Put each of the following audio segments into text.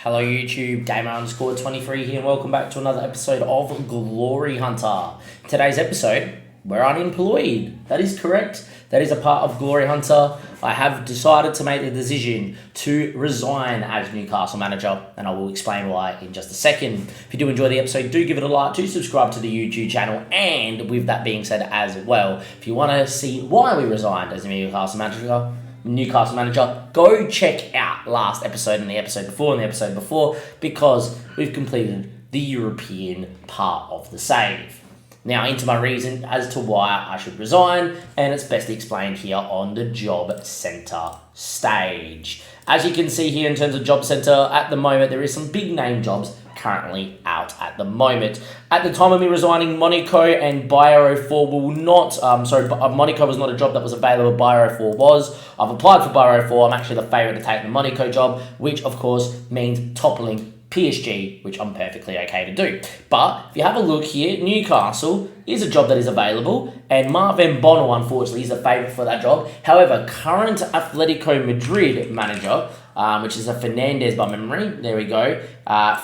Hello YouTube, Gamer_23 here and welcome back to another episode of Glory Hunter. Today's episode, we're unemployed. That is correct. That is a part of Glory Hunter. I have decided to make the decision to resign as Newcastle manager, and I will explain why in just a second. If you do enjoy the episode, do give it a like, do subscribe to the YouTube channel, and with that being said as well, if you want to see why we resigned as Newcastle manager, go check out last episode and the episode before because we've completed the European part of the save. Now into my reason as to why I should resign, and it's best explained here on the job centre stage. As you can see here in terms of job centre, at the moment there is some big name jobs currently out at the moment. At the time of me resigning, Monaco and Bio 4 will not, Monaco was not a job that was available, Bio 4 was. I've applied for Bio 4, I'm actually the favourite to take the Monaco job, which of course means toppling PSG, which I'm perfectly okay to do. But if you have a look here, Newcastle is a job that is available, and Marvin Bono, unfortunately, is the favourite for that job. However, current Atletico Madrid manager, which is a Fernandez by memory, there we go,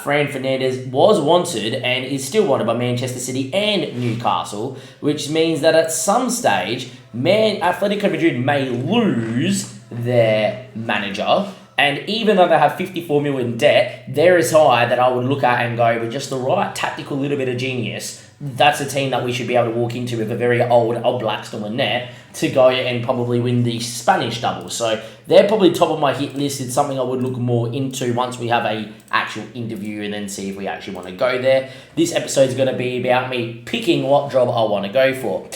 Fran Fernandez was wanted and is still wanted by Manchester City and Newcastle, which means that at some stage, Atletico Madrid may lose their manager. And even though they have 54 million debt, they're as high that I would look at and go, with just the right tactical little bit of genius, that's a team that we should be able to walk into with a very old Blackstone in there to go and probably win the Spanish double. So they're probably top of my hit list. It's something I would look more into once we have a actual interview and then see if we actually want to go there. This episode is going to be about me picking what job I want to go for.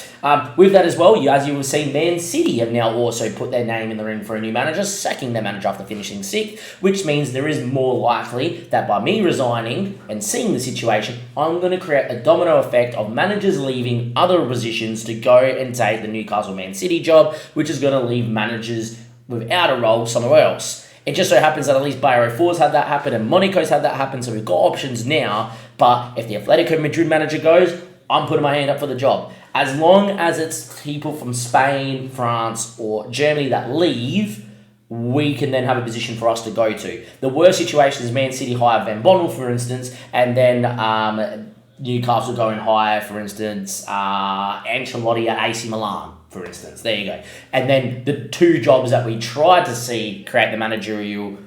With that as well, as you will see, Man City have now also put their name in the ring for a new manager, sacking their manager after finishing sixth, which means there is more likely that by me resigning and seeing the situation, I'm going to create a domino effect of managers leaving other positions to go and take the Newcastle Man City job, which is going to leave managers without a role somewhere else. It just so happens that at least Bayer 4's had that happen and Monaco's had that happen, so we've got options now. But if the Atletico Madrid manager goes, I'm putting my hand up for the job. As long as it's people from Spain, France, or Germany that leave, we can then have a position for us to go to. The worst situation is Man City hire Van Bommel, for instance, and then Newcastle go and hire, for instance, Ancelotti at AC Milan, for instance. There you go. And then the two jobs that we tried to see create the managerial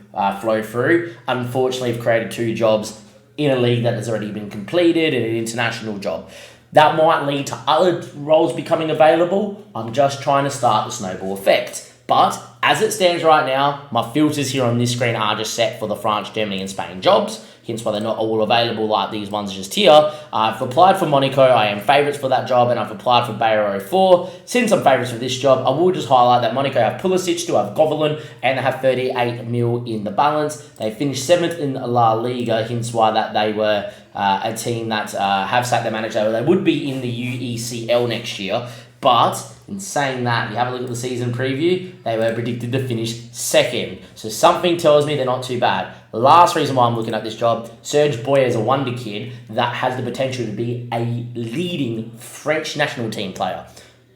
flow through, unfortunately have created two jobs in a league that has already been completed and an international job. That might lead to other roles becoming available. I'm just trying to start the snowball effect. But as it stands right now, my filters here on this screen are just set for the France, Germany, and Spain jobs. Hence why they're not all available like these ones just here. I've applied for Monaco. I am favourites for that job, and I've applied for Bayer 04. Since I'm favourites for this job, I will just highlight that Monaco have Pulisic, still have Govolin, and they have 38 mil in the balance. They finished 7th in La Liga, hence why that they were a team that have sacked their manager. They would be in the UECL next year, but in saying that, if you have a look at the season preview, they were predicted to finish 2nd. So something tells me they're not too bad. The last reason why I'm looking at this job, Serge Boyer is a wonder kid that has the potential to be a leading French national team player.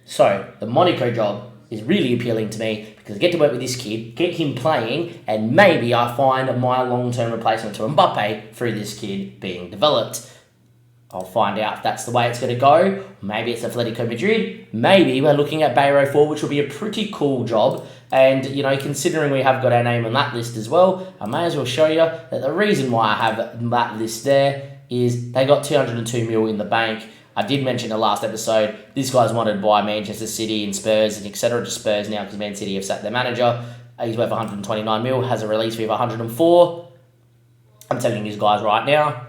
So the Monaco job is really appealing to me because I get to work with this kid, get him playing, and maybe I find my long-term replacement to Mbappe through this kid being developed. I'll find out if that's the way it's going to go. Maybe it's Atletico Madrid. Maybe we're looking at Bayer 04, which will be a pretty cool job. And, considering we have got our name on that list as well, I may as well show you that the reason why I have that list there is they got 202 mil in the bank. I did mention in the last episode, this guy's wanted by Manchester City and Spurs and etc. to Spurs now because Man City have sacked their manager. He's worth 129 mil, has a release fee of 104. I'm telling these guys right now,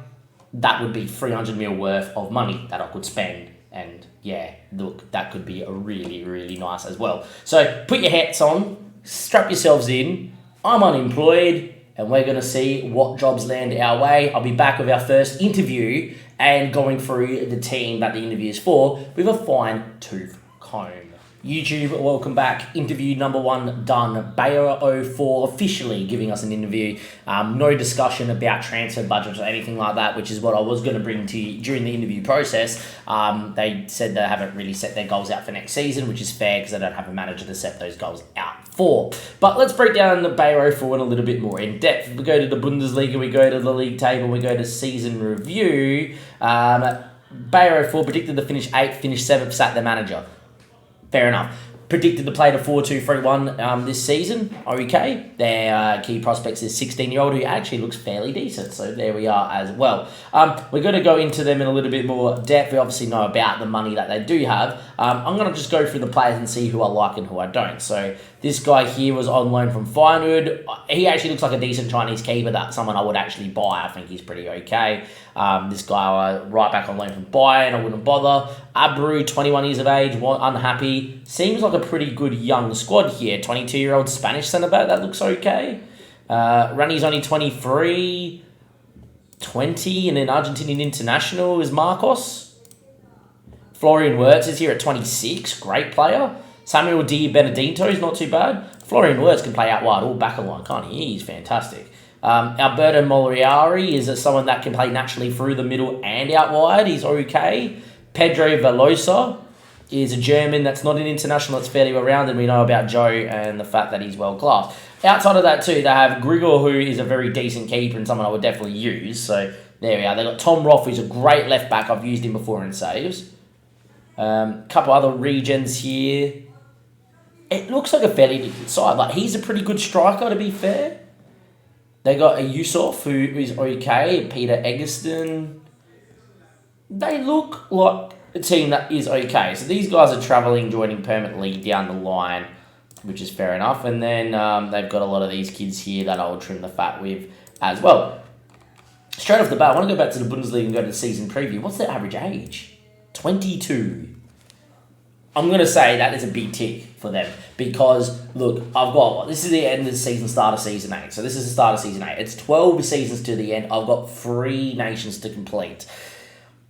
that would be 300 mil worth of money that I could spend. And yeah, look, that could be a really, really nice as well. So put your hats on, strap yourselves in. I'm unemployed and we're going to see what jobs land our way. I'll be back with our first interview and going through the team that the interview is for with a fine tooth comb. YouTube, welcome back. Interview number 1 done. Bayer 04 officially giving us an interview. No discussion about transfer budgets or anything like that, which is what I was going to bring to you during the interview process. They said they haven't really set their goals out for next season, which is fair because they don't have a manager to set those goals out 4. But let's break down the Bayer 04 in a little bit more in depth. We go to the Bundesliga, we go to the league table, we go to season review. Bayer 04 predicted to finish 8th, finished 7th, sacked their manager. Fair enough. Predicted to play the 4-2-3-1 this season. Okay. Their key prospects is 16-year-old who actually looks fairly decent. So there we are as well. We're going to go into them in a little bit more depth. We obviously know about the money that they do have. I'm going to just go through the players and see who I like and who I don't. So this guy here was on loan from Feyenoord. He actually looks like a decent Chinese keeper. That's someone I would actually buy. I think he's pretty okay. This guy right back on loan from Bayern. I wouldn't bother. Abru, 21 years of age, unhappy. Seems like a pretty good young squad here. 22-year-old Spanish centre-back. That looks okay. Rani's only 23. 20 and an Argentinian international is Marcos. Florian Wirtz is here at 26. Great player. Samuel Di Benedetto is not too bad. Florian Wirtz can play out wide or back line, can't he? He's fantastic. Alberto Moriari is someone that can play naturally through the middle and out wide. He's okay. Pedro Velosa is a German that's not an international, that's fairly well-rounded. We know about Joe and the fact that he's world-class. Outside of that, too, they have Grigor, who is a very decent keeper and someone I would definitely use. So there we are. They've got Tom Roth, who's a great left-back. I've used him before in saves. Couple other regions here. It looks like a fairly decent side. Like, he's a pretty good striker, to be fair. They got a Yusuf, who is okay. Peter Eggerson. They look like a team that is okay. So these guys are travelling, joining permanently down the line, which is fair enough. And then they've got a lot of these kids here that I'll trim the fat with as well. Straight off the bat, I want to go back to the Bundesliga and go to the season preview. What's their average age? 22. I'm going to say that is a big tick for them because, look, this is the end of the season, start of season 8. So this is the start of season 8. It's 12 seasons to the end. I've got 3 nations to complete.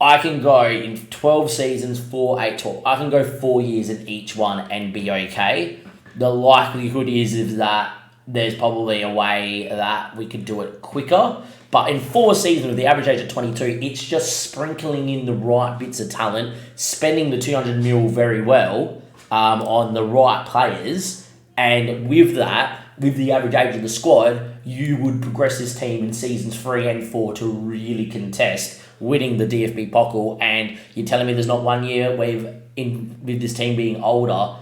I can go in 12 seasons, 4, 8, 12. I can go 4 years in each one and be okay. The likelihood is that there's probably a way that we could do it quicker. But in 4 seasons with the average age of 22, it's just sprinkling in the right bits of talent, spending the 200 mil very well on the right players. And with that, with the average age of the squad, you would progress this team in seasons 3 and 4 to really contest winning the DFB Pokal. And you're telling me there's not 1 year with this team being older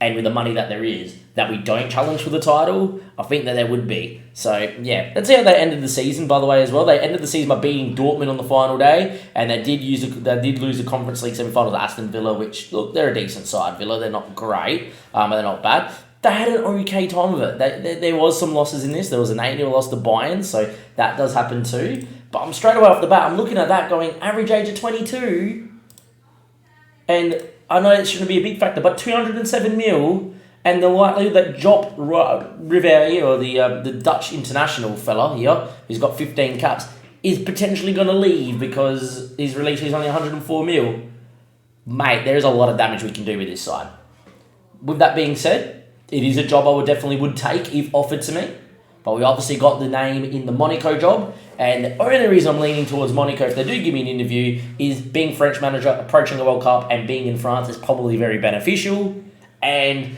and with the money that there is, that we don't challenge for the title? I think that there would be. So, yeah. That's how they ended the season, by the way, as well. They ended the season by beating Dortmund on the final day, and they did lose the Conference League semi-final to Aston Villa, which, look, they're a decent side, Villa. They're not great, but they're not bad. They had an okay time of it. There was some losses in this. There was an 8-0 loss to Bayern, so that does happen too. But I'm straight away off the bat, I'm looking at that going, average age of 22, and I know it shouldn't be a big factor, but 207 mil, and the likelihood that Job Rivera, or the Dutch international fella here, who's got 15 caps, is potentially going to leave because his release is only 104 mil. Mate, there is a lot of damage we can do with this side. With that being said, it is a job I would take if offered to me. But we obviously got the name in the Monaco job. And the only reason I'm leaning towards Monaco, if they do give me an interview, is being French manager, approaching the World Cup, and being in France is probably very beneficial. And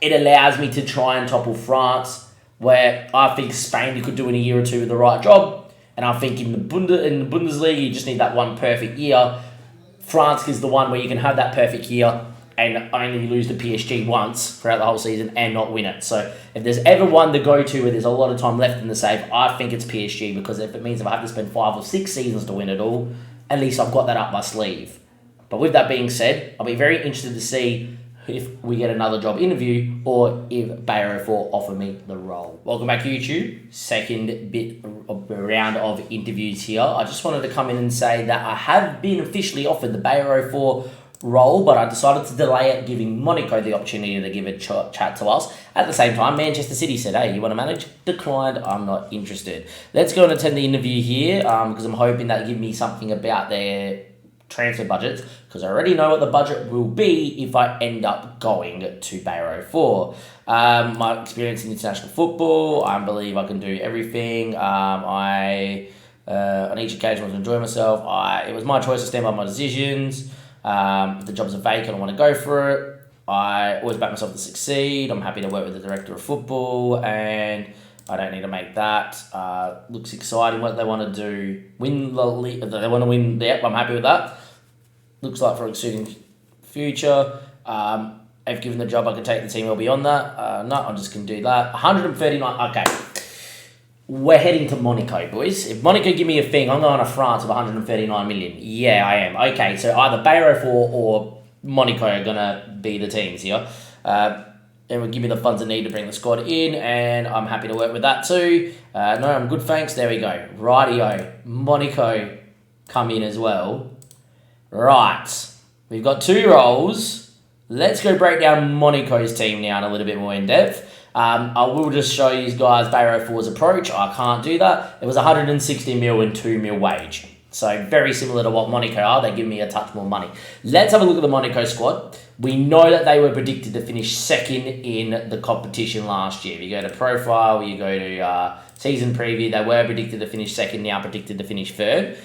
it allows me to try and topple France, where I think Spain could do in a year or two with the right job. And I think in the Bundesliga, you just need that one perfect year. France is the one where you can have that perfect year and only lose to PSG once throughout the whole season and not win it. So if there's ever one to go to where there's a lot of time left in the save, I think it's PSG, because if it means if I have to spend 5 or 6 seasons to win it all, at least I've got that up my sleeve. But with that being said, I'll be very interested to see if we get another job interview or if Bayer 04 offer me the role. Welcome back to YouTube. Second round of interviews here. I just wanted to come in and say that I have been officially offered the Bayer 04 role, but I decided to delay it, giving Monaco the opportunity to give a chat to us. At the same time, Manchester City said, hey, you want to manage? Declined, I'm not interested. Let's go and attend the interview here, because I'm hoping that give me something about their transfer budgets, because I already know what the budget will be if I end up going to Bayer 04. My experience in international football, I believe I can do everything. On each occasion I was enjoying myself. It was my choice to stand by my decisions. If the job's are vacant, I want to go for it. I always back myself to succeed. I'm happy to work with the director of football, and I don't need to make that. Looks exciting what they want to do. Win the league. They want to win. Yep, I'm happy with that. Looks like for a suiting future. If given the job, I can take the team well beyond that. No, I'm just going to do that. 139. Okay. We're heading to Monaco, boys. If Monaco give me a thing, I'm going to France of 139 million. Yeah, I am. Okay, so either Bayero 4 or Monaco are going to be the teams here. And will give me the funds I need to bring the squad in, and I'm happy to work with that too. No, I'm good, thanks. There we go. Rightio. Monaco come in as well. Right. We've got 2 roles. Let's go break down Monaco's team now in a little bit more in depth. I will just show you guys Bayero 4's approach. I can't do that. It was 160 mil and 2 mil wage. So very similar to what Monaco are. They give me a touch more money. Let's have a look at the Monaco squad. We know that they were predicted to finish second in the competition last year. If you go to profile, you go to season preview, they were predicted to finish second, now predicted to finish third.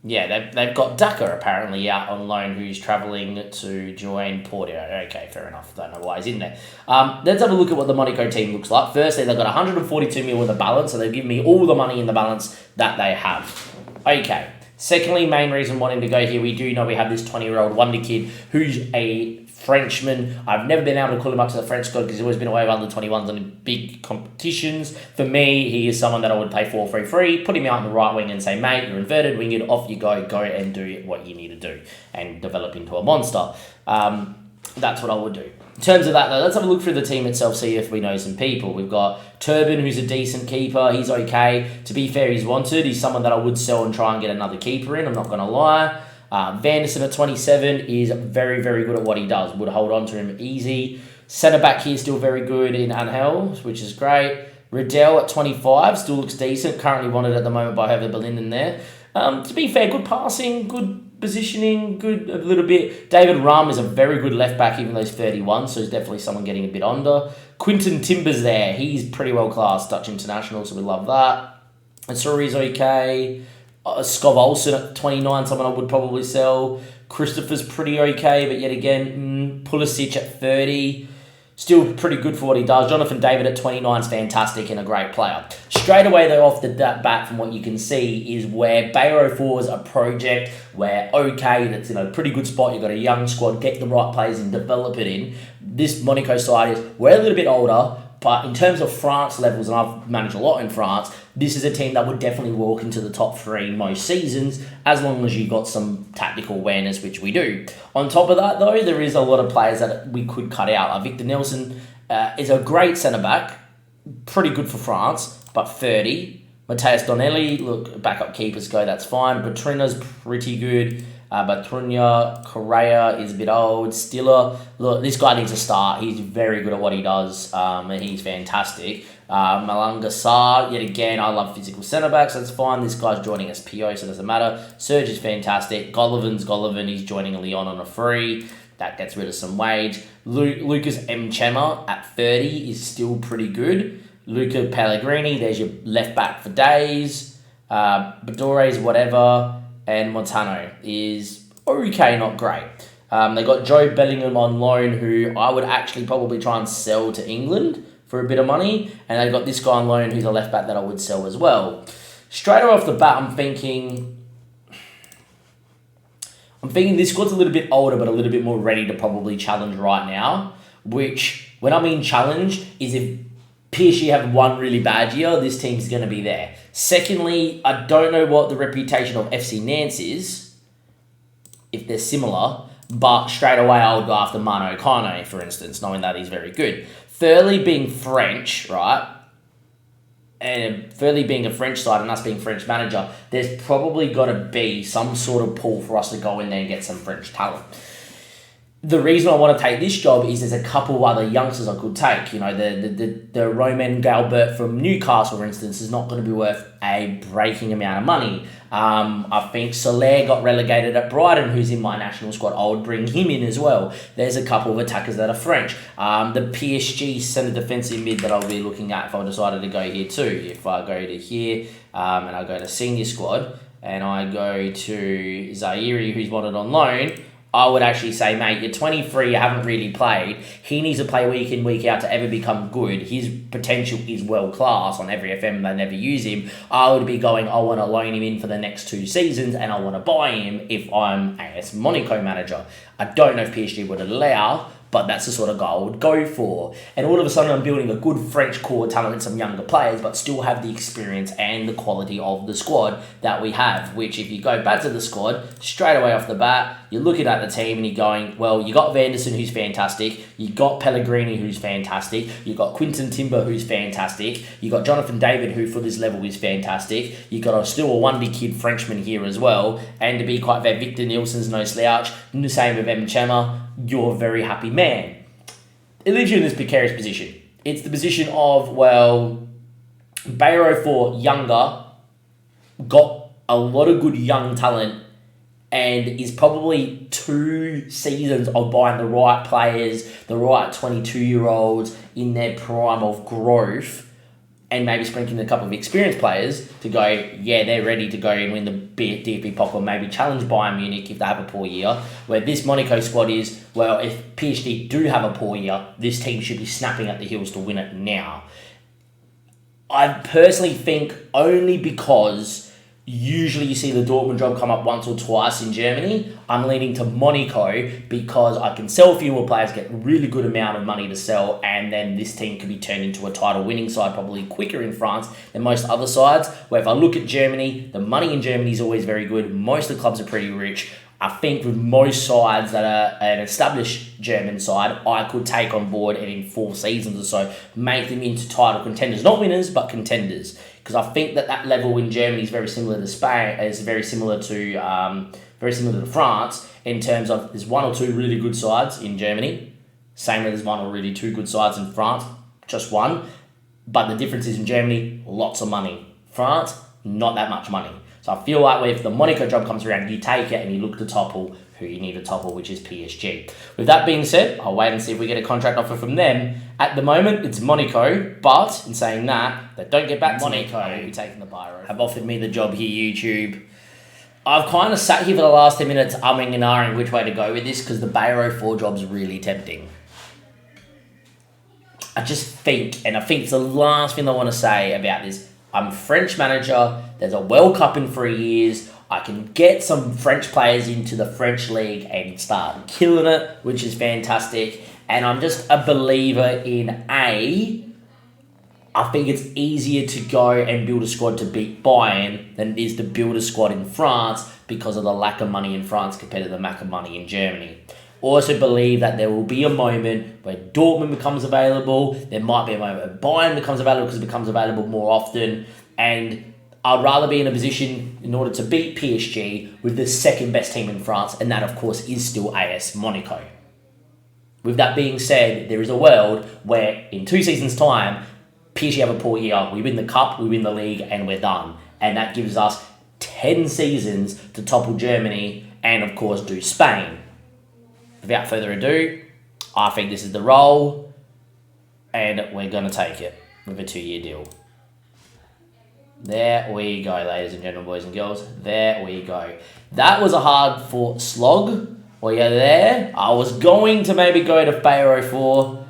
They've got Daka apparently out on loan, who's travelling to join Porto. Okay, fair enough. Don't know why he's in there. Let's have a look at what the Monaco team looks like. Firstly, they've got 142 mil in the balance, so they've given me all the money in the balance that they have. Okay. Secondly, main reason wanting to go here, we do know we have this 20-year-old wonder kid who's a Frenchman. I've never been able to call him up to the French squad because he's always been away with under 21s on big competitions. For me, he is someone that I would play 4-3-3, put him out in the right wing and say, mate, you're inverted, wing it, off you go and do what you need to do and develop into a monster. That's what I would do. In terms of that, though, let's have a look through the team itself, see if we know some people. We've got Turbin, who's a decent keeper. He's okay. To be fair, he's wanted. He's someone that I would sell and try and get another keeper in. I'm not going to lie. Vanderson at 27 is very, very good at what he does. Would hold on to him easy. Centre-back here still very good in Angel, which is great. Riddell at 25 still looks decent. Currently wanted at the moment by Heather Berlin in there. To be fair, good passing, good positioning, good a little bit. David Rum is a very good left back, even though he's 31, so he's definitely someone getting a bit under. Quinton Timber's there. He's pretty well classed Dutch international, so we love that. And Suri's okay. Skov Olsen at 29, someone I would probably sell. Christopher's pretty okay, but yet again, Pulisic at 30. Still pretty good for what he does. Jonathan David at 29 is fantastic and a great player. Straight away, though, off the bat, from what you can see, is where Bayero 4 is a project where, okay, that's in a pretty good spot. You've got a young squad, get the right players and develop it in. This Monaco side is, we're a little bit older, but in terms of France levels, and I've managed a lot in France, this is a team that would definitely walk into the top 3 most seasons, as long as you got some tactical awareness, which we do. On top of that, though, there is a lot of players that we could cut out. Victor Nelson is a great centre-back, pretty good for France, but 30. Mateus Donnelly, look, backup keepers go, that's fine. Batrina's pretty good. Batrunya, Correa is a bit old. Stiller, look, this guy needs a start. He's very good at what he does, and he's fantastic. Malanga Sarr, yet again, I love physical centre-backs, that's fine. This guy's joining us PO, so it doesn't matter. Serge is fantastic. Golovin, he's joining Lyon on a free. That gets rid of some wage. Lucas M. Chema at 30 is still pretty good. Luca Pellegrini, there's your left-back for days. Badores, whatever. And Montano is okay, not great. They got Joe Bellingham on loan, who I would actually probably try and sell to England for a bit of money. And they got this guy on loan who's a left back that I would sell as well. Straight off the bat, I'm thinking this squad's a little bit older, but a little bit more ready to probably challenge right now. Which, when I mean challenge, is if PSG have one really bad year, this team's going to be there. Secondly, I don't know what the reputation of FC Nantes is, if they're similar, but straight away I would go after Mano Kane, for instance, knowing that he's very good. Thirdly, being French, right? And thirdly, being a French side and us being French manager, there's probably got to be some sort of pull for us to go in there and get some French talent. The reason I want to take this job is there's a couple of other youngsters I could take. You know, the Romain Galbert from Newcastle, for instance, is not going to be worth a breaking amount of money. I think Soler got relegated at Brighton, who's in my national squad. I would bring him in as well. There's a couple of attackers that are French. The PSG centre defensive mid that I'll be looking at if I decided to go here too. If I go to here and I go to senior squad and I go to Zaire, who's wanted on loan, I would actually say, mate, you're 23, you haven't really played. He needs to play week in, week out to ever become good. His potential is world class on every FM. They never use him. I would be going, I want to loan him in for the next 2 seasons and I want to buy him if I'm AS Monaco manager. I don't know if PSG would allow, but that's the sort of guy I would go for. And all of a sudden, I'm building a good French core talent and some younger players, but still have the experience and the quality of the squad that we have. Which, if you go back to the squad, straight away off the bat, you're looking at the team and you're going, well, you got Vanderson, who's fantastic. You got Pellegrini, who's fantastic. You got Quinton Timber, who's fantastic. You got Jonathan David, who for this level is fantastic. You got still a wonder kid Frenchman here as well. And to be quite fair, Victor Nielsen's no slouch. The same with Em Chema. You're a very happy man. It leaves you in this precarious position. It's the position of, well, Bayero for younger, got a lot of good young talent, and is probably 2 seasons of buying the right players, the right 22-year-olds in their prime of growth, and maybe sprinkling a couple of experienced players to go, yeah, they're ready to go and win the DFB Pokal, or maybe challenge Bayern Munich if they have a poor year. Where this Monaco squad is, well, if PSG do have a poor year, this team should be snapping at the heels to win it now. I personally think only because usually you see the Dortmund job come up once or twice in Germany. I'm leaning to Monaco because I can sell fewer players, get a really good amount of money to sell, and then this team could be turned into a title-winning side probably quicker in France than most other sides. Where if I look at Germany, the money in Germany is always very good. Most of the clubs are pretty rich. I think with most sides that are an established German side, I could take on board and in 4 seasons or so make them into title contenders. Not winners, but contenders. Because I think that level in Germany is very similar to Spain, is very similar to France in terms of there's 1 or 2 really good sides in Germany. Same as there's 1 or really 2 good sides in France, just 1. But the difference is in Germany, lots of money. France, not that much money. So I feel like if the Monaco job comes around, you take it and you look to topple who you need to topple, which is PSG. With that being said, I'll wait and see if we get a contract offer from them. At the moment, it's Monaco, but in saying that, they don't get back to Monaco. I will be taking the Bayero. Have offered me the job here, YouTube. I've kind of sat here for the last 10 minutes umming and ahhing which way to go with this because the Bayero 4 job's really tempting. I just think, and I think it's the last thing I want to say about this, I'm a French manager. There's a World Cup in 3 years. I can get some French players into the French league and start killing it, which is fantastic. And I'm just a believer in I think it's easier to go and build a squad to beat Bayern than it is to build a squad in France because of the lack of money in France compared to the lack of money in Germany. Also believe that there will be a moment where Dortmund becomes available. There might be a moment where Bayern becomes available because it becomes available more often. And I'd rather be in a position in order to beat PSG with the second best team in France. And that, of course, is still AS Monaco. With that being said, there is a world where in 2 seasons' time, PSG have a poor year. We win the cup, we win the league, and we're done. And that gives us 10 seasons to topple Germany and, of course, do Spain. Without further ado, I think this is the role, and we're going to take it with a 2-year deal. There we go, ladies and gentlemen, boys and girls. There we go. That was a hard-fought slog. Well, yeah, there. I was going to maybe go to Bayero 4.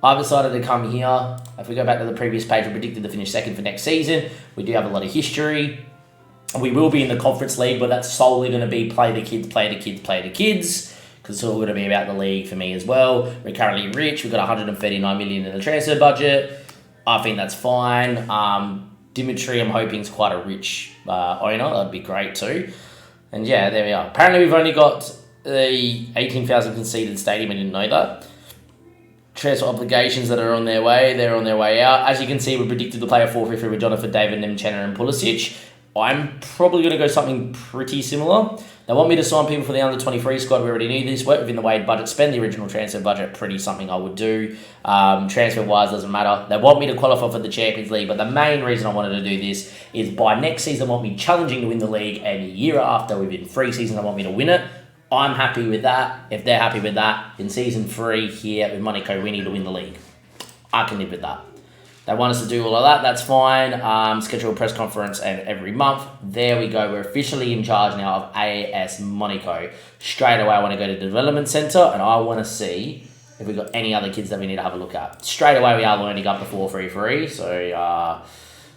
I've decided to come here. If we go back to the previous page, we predicted to finish second for next season. We do have a lot of history. We will be in the Conference League, but that's solely going to be play the kids, play the kids, play the kids. Because it's all going to be about the league for me as well. We're currently rich. We've got 139 million in the transfer budget. I think that's fine. Dimitri, I'm hoping, is quite a rich owner. That'd be great too. And yeah, there we are. Apparently, we've only got the 18,000 conceded stadium. I didn't know that. Transfer obligations that are on their way. They're on their way out. As you can see, we predicted to play a 4-3-3 with Jonathan David, Nemchena and Pulisic. I'm probably going to go something pretty similar. They want me to sign people for the under-23 squad. We already knew this. Work within the Wade budget. Spend the original transfer budget. Pretty something I would do. Transfer-wise, doesn't matter. They want me to qualify for the Champions League, but the main reason I wanted to do this is by next season, they want me challenging to win the league, and a year after, within 3 seasons, they want me to win it. I'm happy with that. If they're happy with that, in season 3 here with Monaco, we need to win the league. I can live with that. They want us to do all of that. That's fine. Schedule a press conference and every month. There we go. We're officially in charge now of AS Monaco. Straight away, I want to go to the development centre and I want to see if we've got any other kids that we need to have a look at. Straight away, we are learning up the 4-3-3. So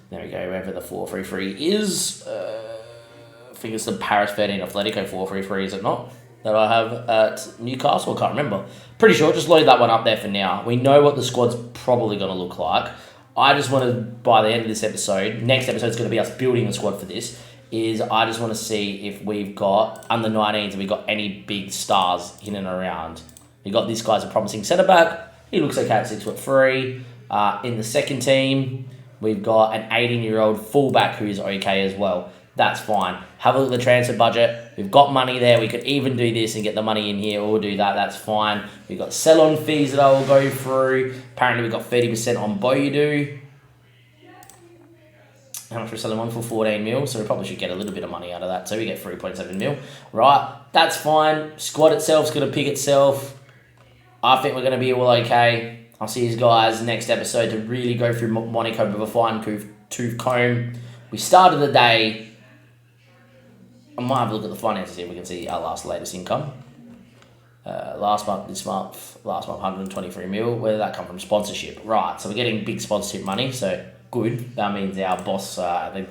there we go. Wherever the 4-3-3 is. I think it's the Paris 13 Atletico 4-3-3, is it not? That I have at Newcastle. I can't remember. Pretty sure. Just load that one up there for now. We know what the squad's probably going to look like. I just want to, by the end of this episode, next episode is going to be us building a squad for this, is I just want to see if we've got, under 19s, if we've got any big stars in and around. We got this guy's a promising centre-back. He looks okay at 6'3". In the second team, we've got an 18-year-old fullback who is okay as well. That's fine. Have a look at the transfer budget. We've got money there. We could even do this and get the money in here or do that. That's fine. We've got sell-on fees that I will go through. Apparently, we've got 30% on Boydu. How much we're selling one for? 14 mil. So we probably should get a little bit of money out of that. So we get 3.7 mil. Right. That's fine. Squad itself's going to pick itself. I think we're going to be all okay. I'll see you guys next episode to really go through Monaco with a fine-tooth comb. We started the day. I might have a look at the finances here. We can see our latest income. Last month, 123 mil. Where did that come from? Sponsorship. Right, so we're getting big sponsorship money, so good. That means our boss, the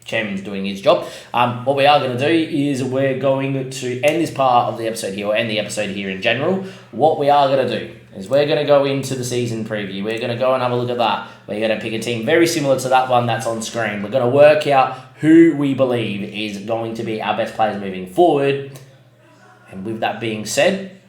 chairman's doing his job. What we are going to do is we're going to end this part of the episode here, or end the episode here in general. What we are going to do is we're going to go into the season preview. We're going to go and have a look at that. We're going to pick a team very similar to that one that's on screen. We're going to work out who we believe is going to be our best players moving forward. And with that being said,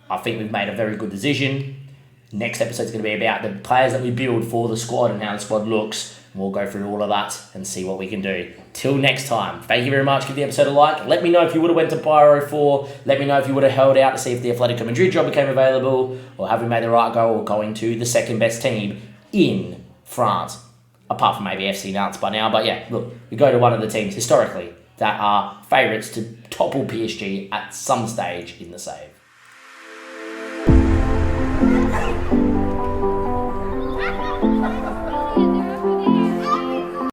I think we've made a very good decision. Next episode is going to be about the players that we build for the squad and how the squad looks. We'll go through all of that and see what we can do. Till next time, thank you very much. Give the episode a like. Let me know if you would have went to Pyro 4. Let me know if you would have held out to see if the Atletico Madrid job became available, or have we made the right goal or going to the second best team in France, apart from maybe FC Nantes by now. But yeah, look, we go to one of the teams historically that are favourites to topple PSG at some stage in the save.